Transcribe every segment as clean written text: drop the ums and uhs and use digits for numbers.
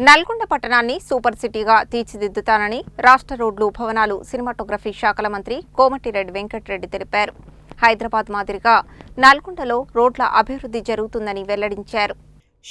నల్గొండ పట్టణాన్ని సూపర్ సిటీగా తీర్చిదిద్దుతానని రాష్ట్ర రోడ్లు భవనాలు సినిమాటోగ్రఫీ శాఖల మంత్రి కోమటిరెడ్డి వెంకటరెడ్డి తెలిపారు. హైదరాబాద్ మాదిరిగా నల్గొండలో రోడ్ల అభివృద్ధి జరుగుతుందని వెల్లడించారు.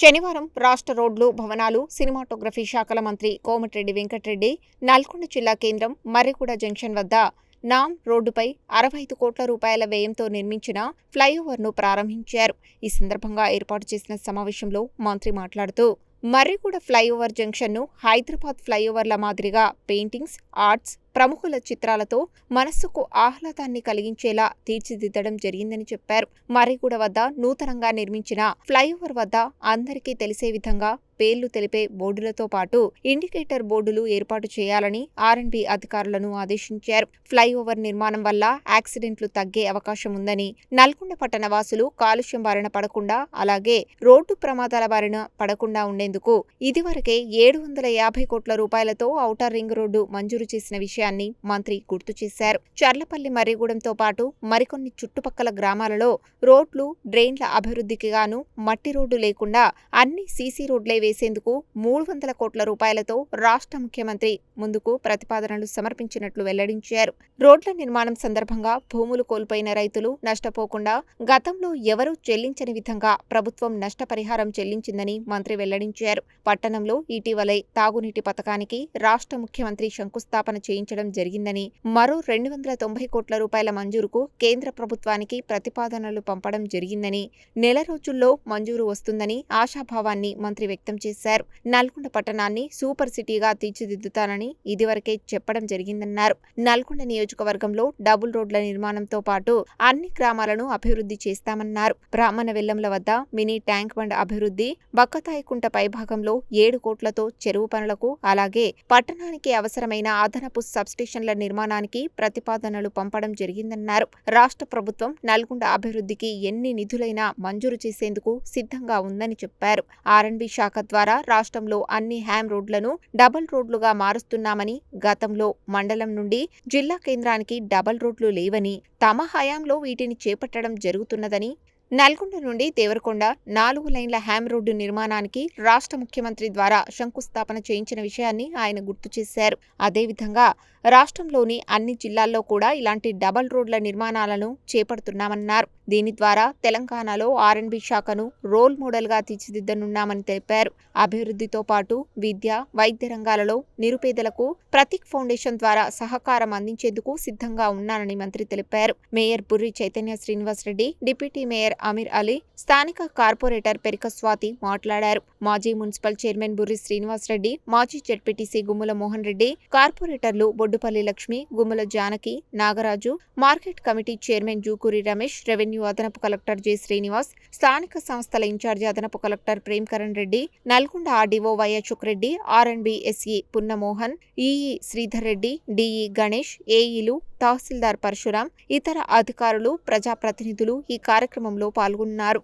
శనివారం రాష్ట్ర రోడ్లు భవనాలు సినిమాటోగ్రఫీ శాఖల మంత్రి కోమటిరెడ్డి వెంకటరెడ్డి నల్గొండ జిల్లా కేంద్రం మర్రిగూడ జంక్షన్ వద్ద నామ్ రోడ్డుపై 65 కోట్ల రూపాయల వ్యయంతో నిర్మించిన ఫ్లైఓవర్ను ప్రారంభించారు. ఈ సందర్భంగా ఏర్పాటు చేసిన సమావేశంలో మంత్రి మాట్లాడుతూ మర్రిగూడ ఫ్లైఓవర్ జంక్షన్ను హైదరాబాద్ ఫ్లైఓవర్ల మాదిరిగా పెయింటింగ్స్, ఆర్ట్స్, ప్రముఖుల చిత్రాలతో మనస్సుకు ఆహ్లాదాన్ని కలిగించేలా తీర్చిదిద్దడం జరిగిందని చెప్పారు. మర్రిగూడ వద్ద నూతనంగా నిర్మించిన ఫ్లైఓవర్ వద్ద అందరికీ తెలిసే విధంగా పేర్లు తెలిపే బోర్డులతో పాటు ఇండికేటర్ బోర్డులు ఏర్పాటు చేయాలని R&B అధికారులను ఆదేశించారు. ఫ్లైఓవర్ నిర్మాణం వల్ల యాక్సిడెంట్లు తగ్గే అవకాశం ఉందని, నల్గొండ పట్టణ వాసులు కాలుష్యం బారిన పడకుండా, అలాగే రోడ్డు ప్రమాదాల బారిన పడకుండా ఉండేందుకు ఇదివరకే 750 కోట్ల రూపాయలతో ఔటర్ రింగ్ రోడ్డు మంజూరు చేసిన విషయాన్ని మంత్రి గుర్తు చేశారు. చర్లపల్లి మర్రిగూడెంతో పాటు మరికొన్ని చుట్టుపక్కల గ్రామాలలో రోడ్లు, డ్రైన్ల అభివృద్ధికి గాను మట్టి రోడ్డు లేకుండా అన్ని సీసీ రోడ్లే వేసేందుకు 300 కోట్ల రూపాయలతో రాష్ట్ర ముఖ్యమంత్రి ముందుకు ప్రతిపాదనలు సమర్పించినట్లు వెల్లడించారు. రోడ్ల నిర్మాణం సందర్భంగా భూములు కోల్పోయిన రైతులు నష్టపోకుండా గతంలో ఎవరూ చెల్లించని విధంగా ప్రభుత్వం నష్టపరిహారం చెల్లించిందని మంత్రి వెల్లడించారు. పట్టణంలో ఇటీవలే తాగునీటి పథకానికి రాష్ట్ర ముఖ్యమంత్రి శంకుస్థాపన చేయించడం జరిగిందని, మరో 290 కోట్ల రూపాయల మంజూరుకు కేంద్ర ప్రభుత్వానికి ప్రతిపాదనలు పంపడం జరిగిందని, నెల రోజుల్లో మంజూరు వస్తుందని ఆశాభావాన్ని మంత్రి వ్యక్తం చేశారు. నల్గొండ పట్టణాన్ని సూపర్ సిటీగా తీర్చిదిద్దుతానని ఇదివరకే చెప్పడం జరిగిందన్నారు. నల్గొండ నియోజకవర్గంలో డబుల్ రోడ్ల నిర్మాణంతో పాటు అన్ని గ్రామాలను అభివృద్ధి చేస్తామన్నారు. బ్రాహ్మణ వెల్లంల వద్ద మినీ ట్యాంక్ బండ్ అభివృద్ధి, బక్కతాయికుంట పైభాగంలో 7 కోట్లతో చెరువు పనులకు, అలాగే పట్టణానికి అవసరమైన అదనపు సబ్స్టేషన్ల నిర్మాణానికి ప్రతిపాదనలు పంపడం జరిగిందన్నారు. రాష్ట్ర ప్రభుత్వం నల్గొండ అభివృద్ధికి ఎన్ని నిధులైనా మంజూరు చేసేందుకు సిద్ధంగా ఉందని చెప్పారు. R&B శాఖ ద్వారా రాష్ట్రంలో అన్ని హ్యామ్ రోడ్లను డబల్ రోడ్లుగా మారుస్తున్నామని, గతంలో మండలం నుండి జిల్లా కేంద్రానికి డబల్ రోడ్లు లేవని, తమ హయాంలో వీటిని చేపట్టడం జరుగుతున్నదని, నల్గొండ నుండి దేవరకొండ 4 లైన్ల హ్యామ్ రోడ్డు నిర్మాణానికి రాష్ట్ర ముఖ్యమంత్రి ద్వారా శంకుస్థాపన చేయించిన విషయాన్ని ఆయన గుర్తు చేశారు. అదేవిధంగా రాష్ట్రంలోని అన్ని జిల్లాల్లో కూడా ఇలాంటి డబల్ రోడ్ల నిర్మాణాలను చేపడుతున్నామన్నారు. దీని ద్వారా తెలంగాణలో R&B శాఖను రోల్ మోడల్గా తీర్చిదిద్దనున్నామని తెలిపారు. అభివృద్ధితో పాటు విద్య, వైద్య రంగాలలో నిరుపేదలకు ప్రతీక్ ఫౌండేషన్ ద్వారా సహకారం అందించేందుకు సిద్ధంగా ఉన్నానని మంత్రి తెలిపారు. Mayor Burri Chaitanya Srinivas Reddy, deputy mayor Ameer Ali, స్థానిక కార్పొరేటర్ పెరిక స్వాతి మాట్లాడారు. మాజీ మున్సిపల్ చైర్మన్ బుర్రి శ్రీనివాస్ రెడ్డి, మాజీ జెడ్పీటీసీ గుమ్మల మోహన్ రెడ్డి, కార్పొరేటర్లు Boddupalli Lakshmi, Gummala Janaki, Nagaraju, market committee chairman Jukuri Ramesh, revenue అదనపు కలెక్టర్ జె శ్రీనివాస్, స్థానిక సంస్థల ఇన్ఛార్జి అదనపు కలెక్టర్ ప్రేమ్కరణ్ రెడ్డి, నల్గొండ ఆర్డీఓ వైఎచుక్ Reddy, R&B SE Punnamohan, EE Sridhar Reddy, DE Ganesh, ఏఈలు, తహసీల్దార్ పరశురాం, ఇతర అధికారులు, ప్రజాప్రతినిధులు ఈ కార్యక్రమంలో పాల్గొన్నారు.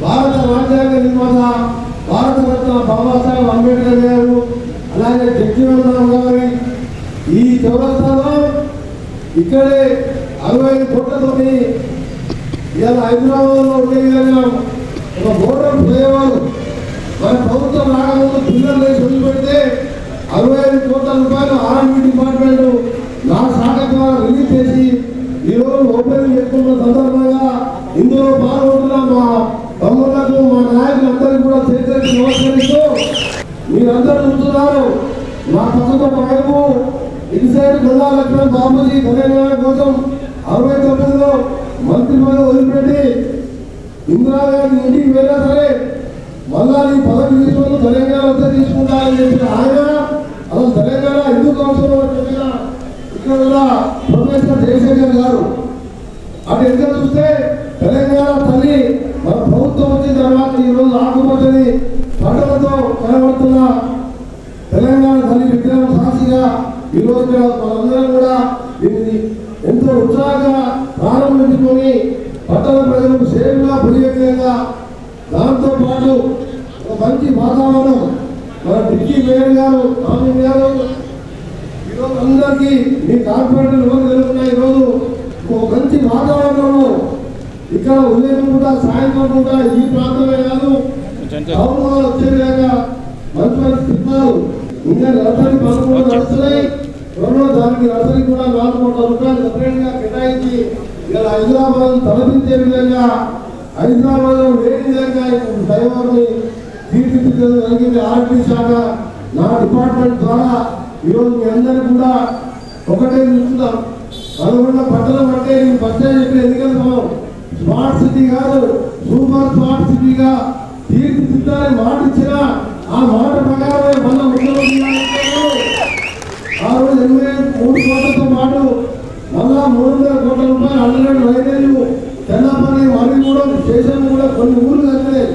భారత రాజ్యాంగ నిర్మాత, భారతరత్న బాబాసాహెబ్ అంబేద్కర్ గారు, అలాగే జగ్జీవన్ గారి ఈ చౌరస్తాలో ఇక్కడే 65 కోట్లతోటి ఇలా హైదరాబాద్లో ఉండే విధంగా ఒక బోర్డర్ పోయేవారు. మన ప్రభుత్వం రాకముందు పిల్లలు వేసి వదిలిపెడితే 65 కోట్ల రూపాయలు R&B డిపార్ట్మెంట్ నా శాఖ ద్వారా రిలీజ్ చేసి ఈరోజు ఓపెనింగ్ చేసుకున్న సందర్భంగా ఇందులో పాల్గొంటున్న మా తమ్ముళ్లకు, మా నాయకులందరికీ కూడా చేతులకి నమస్కరిస్తూ, మీరందరూ చూస్తున్నారు మా పక్కన వైపు ఇటు సైడ్ గుల్లా లక్ష్మణ్ బాబుజీ తెలంగాణ కోసం 69లో మంత్రి పదవి వదిలిపెట్టి ఇందిరాగాంధీ ఇంటికి వెళ్ళా సరే మళ్ళా నీ పదవి తీసుకొని తెలంగాణ వస్తే తీసుకుంటారని చెప్పిన ఆయన అసలు తెలంగాణ ఎందుకు అవసరం అని చెప్పిన ఇక్కడ ఉన్న ప్రొఫెసర్ జయశంకర్ గారు. అటు ఎందుకు చూస్తే తెలంగాణ తల్లి మన ప్రభుత్వం వచ్చిన తర్వాత ఈరోజు ఆకుపచ్చని పంటలతో కనబడుతున్న తెలంగాణ తల్లి విగ్రహం సాక్షిగా ఈరోజు మనందరం కూడా దీన్ని ఎంతో ఉత్సాహంగా ప్రారంభించుకొని పట్టణ ప్రజలకు సేవగా పులియగా, దాంతో పాటు ఒక మంచి వాతావరణం మన డిప్యూటీ మేయర్ గారు, ఆమె గారు ఈరోజు అందరికీ మీ కార్పొరేటర్ ఇక్కడ ఉదయం పూట సాయంత్రం పూట ఈ ప్రాంతమే కాదు టౌన్ వాళ్ళు వచ్చే విధంగా మంచి మంచి చిత్రాలు ఇంకా నర్సరీ పనులు కూడా నడుస్తున్నాయి. దానికి నర్సరీ కూడా 4 కోట్ల రూపాయలు సపరేట్ గా కేటాయించి ఇలా హైదరాబాద్ తలపించే విధంగా హైదరాబాద్ లేని విధంగా ఫ్లైఓవర్ని తీర్చిదిద్దడం జరిగింది. ఆర్టీ శాఖ నా డిపార్ట్మెంట్ ద్వారా ఈరోజు మీ అందరికీ కూడా ఒకటే చూస్తున్నాం. నల్గొండ పట్టణం అంటే నేను ఫస్ట్ చెప్పిన ఎన్నికలు స్మార్ట్ సిటీ కాదు, సూపర్ స్మార్ట్ సిటీగా తీర్చిదిద్దాలని మాట ఇచ్చిన ఆ మాట ప్రకారమే మన ముఖ్యమంత్రి ఆ రోజు 83 కోట్లతో పాటు మళ్ళా 300 కోట్ల రూపాయలు అండర్గ్రౌండ్ రైల్వేలు తెల్లపల్లి మరిగూడెం స్టేషన్ కూడా కొన్ని ఊర్లు కట్టినాయి.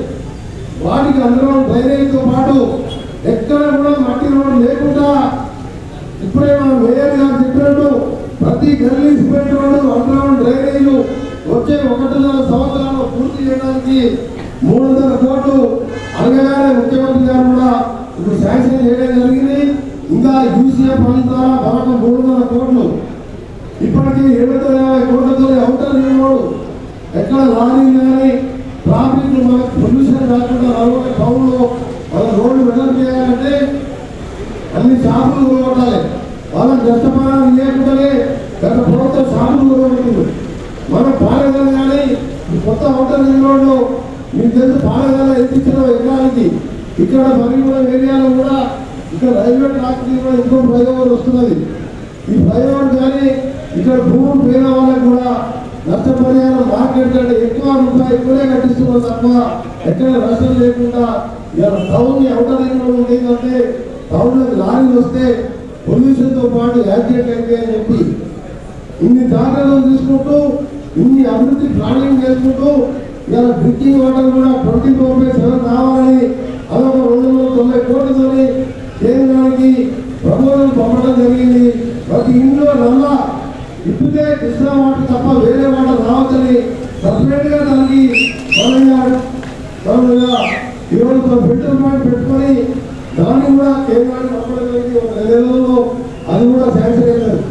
వాటికి అండర్గ్రౌండ్ డ్రైనేజీతో పాటు ఎక్కడ కూడా మట్టి రోడ్డు లేకుండా ఇప్పుడే మన మేయర్ గారు చెప్పినట్టు ప్రతి గల్లీ సిమెంట్ రోడ్డు అండర్గ్రౌండ్ డ్రైనేజీలు వచ్చే 1.5 సంవత్సరాల్లో పూర్తి చేయడానికి 300 కోట్లు అడగగానే ముఖ్యమంత్రి గారు కూడా ఇప్పుడు శాంక్షన్ చేయడం జరిగింది. ఇంకా యూసీఎఫ్ ఫండ్ ద్వారా మరొక 300 కోట్లు ఇప్పటికీ 750 కోట్లతో అవుటర్ రింగ్ రోడ్ ఎక్కడ లారీలు కానీ ట్రాఫిక్ మనకు పొల్యూషన్ రాకుండా నల్గొండ టౌన్లో మన రోడ్డు వెడల్పు చేయాలంటే అన్ని షాపులు కొట్టాలి. వాళ్ళకి నష్టపరాలు ఇవ్వకుండానే గత ప్రభుత్వం షాపులు కొనుక్కుంటుంది. మన పాలెగల కానీ కొత్త అవుటర్ రింగ్ రోడ్డు మీకు తెలుసు పాలెగల ఎత్తించిన ఎకరానికి ఇక్కడ మరిగూడెం ఏరియాలో కూడా ఇక్కడ రైల్వే ట్రాక్ కూడా ఇంకో ఫ్లైఓవర్ వస్తున్నది. ఈ ఫ్లైఓవర్ కానీ ఇక్కడ భూములు పోయిన వాళ్ళకి కూడా నష్టపరిహారం మార్కెట్ కంటే ఎక్కువనే కట్టిస్తున్నాం తప్ప ఎక్కడ నష్టం లేకుండా ఇలా టౌన్ అవుటర్ రింగ్ రోడ్ ఉండేదంటే టౌన్లోకి లారీలు వస్తే పొల్యూషన్తో పాటు యాక్సిడెంట్ అయితే అని చెప్పి ఇన్ని జాగ్రత్తలు తీసుకుంటూ ఇన్ని అభివృద్ధి ప్లానింగ్ చేసుకుంటూ ఇలా డ్రింకింగ్ వాటర్ కూడా 24/7 రావాలని అదొక 290 కోట్లతో కేంద్రానికి ప్రపోజల్ పంపడం జరిగింది. ప్రతి ఇంట్లో నల్లా ఇప్పుడే కృష్ణా వాటర్ తప్ప వేరే వాటర్ రావచ్చని సపరేట్ గా దానికి ఈరోజు ఫిల్టర్ పాయింట్ పెట్టుకొని దాన్ని కూడా కేంద్రానికి పంపడం జరిగింది. ఒక 2 నెలల్లో అది కూడా శాంక్షన్ అయ్యారు.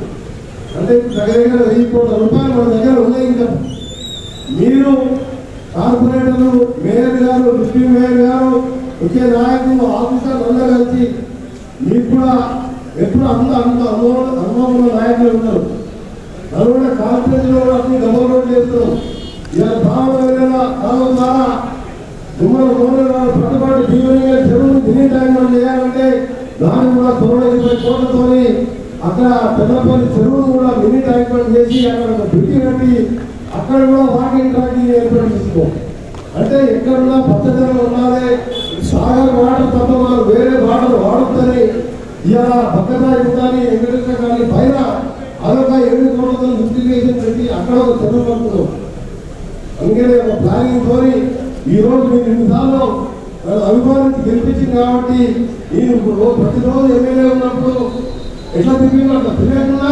అంటే దగ్గర 1000 కోట్ల రూపాయలు మన దగ్గర ఉన్నాయి. ఇంకా మీరు కార్పొరేటర్లు, మేయర్ గారు, డిప్యూటీ మేయర్ గారు, ముఖ్య నాయకులు, ఆఫీసర్లు అందరూ కలిసి మీకు కూడా ఎప్పుడు అనుభవం ఉన్న నాయకులు ఉన్నారు. నల్గొండ కార్పొరేషన్ కూడా అన్ని డబల్ రోడ్ చేస్తున్నాం. ఇలా కాలం ద్వారా పట్టుబాటు జీవనంగా చెరువులు తినే టైంలో చేయాలంటే దాన్ని కూడా 90 కోట్లతో అక్కడ పెద్దపల్లి చెరువును కూడా మినీ ట్యాంక్మెంట్ చేసి అక్కడ ఒక బ్రిడ్జి కట్టి అక్కడ కూడా వాకింగ్ ట్రాకింగ్ ఏర్పాటు చేసుకో. అంటే ఎక్కడున్నా పచ్చదనం ఉండాలి. సాగర్ వాటర్ తప్ప వాళ్ళు వేరే వాటర్ వాడుతుందని ఇలా బక్కదాయి ఉండాలి. ఎక్కడికైనా కానీ పైన అదొక 7 కోట్లతో ఇన్వెస్టిగేషన్ పెట్టి అక్కడ ఒక చెరువు పడుతున్నాం. అందుకనే ఒక ప్లానింగ్ తోని ఈరోజు మీరు ఇన్నిసార్లు అభిమానికి గెలిపించింది కాబట్టి నేను ప్రతిరోజు ఎమ్మెల్యే ఉన్నప్పుడు ఎట్లా తిరిగినా తెలియకుండా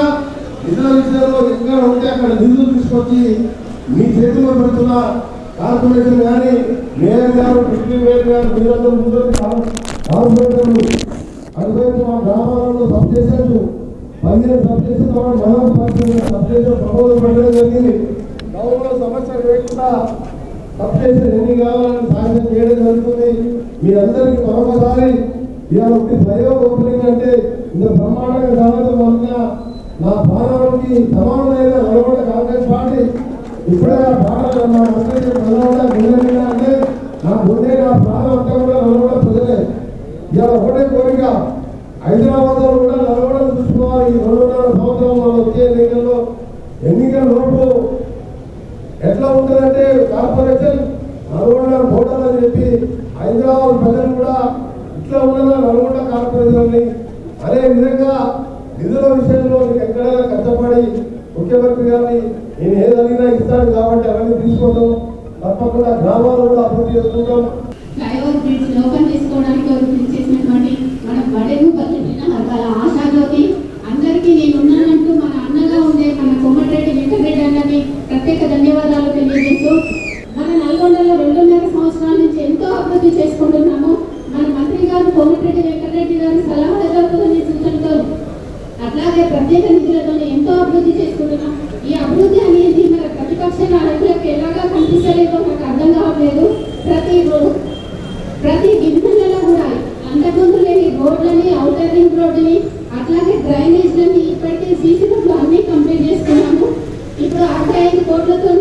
ఇతర విషయాల్లో ఎక్కడ ఉంటే అక్కడ నిధులు తీసుకొచ్చి మీ చేతిలో పెడుతున్న కార్పొరేషన్ కానీ మేయర్ గారు, డిప్యూటీ మేయర్ గారు మీరందరూ ముందు కార్పొరేటర్లు అటువైపు మా గ్రామాలలో సబ్స్టేషన్లు 15 సబ్స్టేషన్ సబ్స్టేషన్ ప్రపోజల్ పెట్టడం జరిగింది. గవర్నమెంట్ సమస్య లేకుండా సబ్స్టేషన్ ఎన్ని కావాలని సాయం చేయడం జరుగుతుంది. మీరందరికీ మరొకసారి ఇవాళ ఫ్లైఓవర్ ఓపెనింగ్ అంటే ఇంత బ్రహ్మాండంగా కావడం వల్ల నా పాలనకి సమానమైన నల్గొండ కాంగ్రెస్ పార్టీ ఇప్పుడే ఆ పాటలు నా నల్గొండ గుండె అంటే నా గుండె నా ప్రాణం అంతా కూడా నల్గొండ ప్రజలే. ఇవాళ ఒకటే కోరిక, హైదరాబాద్లో కూడా నల్గొండను చూసుకోవాలి. ఈ 2.5 సంవత్సరంలో వచ్చే ఎన్నికల లోపు ఎట్లా ఉంటుందంటే కార్పొరేషన్ నల్గొండ ఓటర్ అని చెప్పి హైదరాబాద్ ప్రజలు కూడా ఇట్లా ఉండగా నల్గొండ కార్పొరేషన్ని అదే విధంగా నిధుల విషయంలో మీకు ఎక్కడైనా కష్టపడి ముఖ్యమంత్రి గారిని నేను ఏదైనా ఇస్తాను కాబట్టి అవన్నీ తీసుకుంటాం. తప్పకుండా గ్రామాలు కూడా అభివృద్ధి చేసుకుంటాం. ఫ్లైఓవర్ బ్రిడ్జ్ ఓపెన్ చేసుకోవడానికి చేసినటువంటి మన బడెను పల్లెటిన వర్గాల ఆశాజ్యోతి అందరికీ నేనున్నానంటూ మన అన్నగా ఉండే మన కోమటిరెడ్డి వెంకటరెడ్డి అన్నకి ప్రత్యేక ధన్యవాదాలు తెలియజేస్తూ మన నల్గొండలో 2.5 సంవత్సరాల నుంచి ఎంతో అభివృద్ధి చేసుకుంటున్నాము. మన మంత్రి గారు కోమటిరెడ్డి వెంకటరెడ్డి గారి సలహాలతో సూచనతో అట్లాగే ప్రత్యేక నిధులతో ఎంతో అభివృద్ధి చేసుకుంటున్నాం. ఈ అభివృద్ధి అనేది మన ప్రతిపక్ష నాయకులకు ఎలాగా కనిపిస్తుంది 45 కోట్లతో